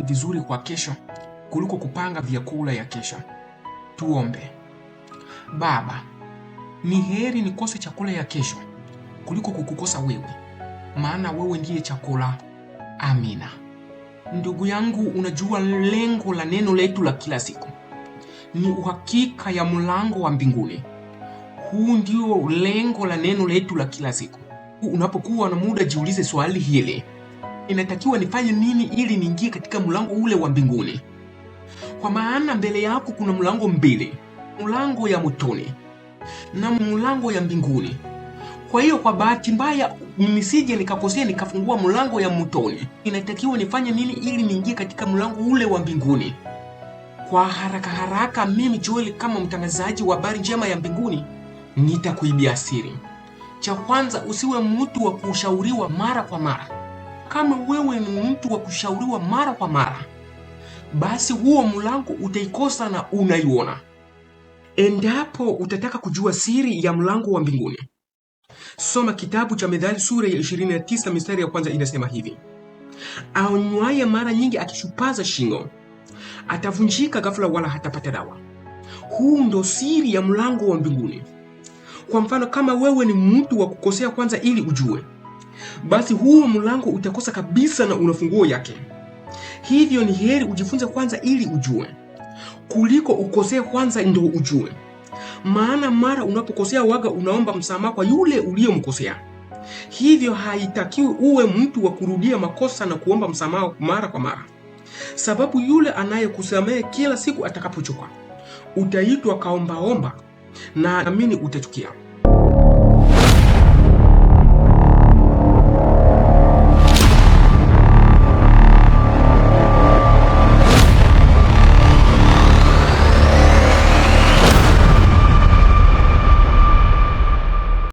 vizuri kwa kesho kuliko kupanga vyakula ya kesho. Tuombe. Baba, ni heri nikose chakula ya kesho kuliko kukukosa wewe, maana wewe ndiye chakula. Amina. Ndugu yangu, unajua lengo la neno letu la kila siku ni uhakika ya mlango wa mbinguni. Huu ndio lengo la neno letu la kila siku. Unapokuwa na muda, jiulize swali hili: inatakiwa nifanye nini ili niingie katika mlango ule wa mbinguni? Kwa maana mbele yako kuna mlango mbili, mlango ya motoni na mlango ya mbinguni. Kwa hiyo kwa bahati mbaya nisije nikakosea nikafungua mlango ya motoni. Inatakiwa nifanye nini ili niingie katika mlango ule wa mbinguni? Kwa haraka haraka, mimi Joel kama mtangazaji wa habari njema ya mbinguni nitakuibia siri. Cha kwanza, usiwe mtu wa kushauriwa mara kwa mara. Kama wewe ni mtu wa kushauriwa mara kwa mara, basi huo mlango utaikosa na unaiona. Endapo utataka kujua siri ya mlango wa mbinguni, soma kitabu cha Methali sura ya 29 mistari ya kwanza. Inasema hivi: aonywaye mara nyingi akishupaza shingo atavunjika ghafla, wala hatapata dawa. Huu ndo siri ya mlango wa mbinguni. Kwa mfano, kama wewe ni mtu wa kukosea kwanza ili ujue, basi huo mlango utakosa kabisa na una funguo yake. Hivyo ni heri ujifunze kwanza ili ujue, kuliko ukosea kwanza ndio ujue. Maana mara unapokosea waga unaomba msamaha kwa yule uliyomkosea. Hivyo haitakiwi uwe mtu wa kurudia makosa na kuomba msamaha mara kwa mara, sababu yule anayekusamehe kila siku atakapochoka utaitwa kaombaomba na amini utachukia.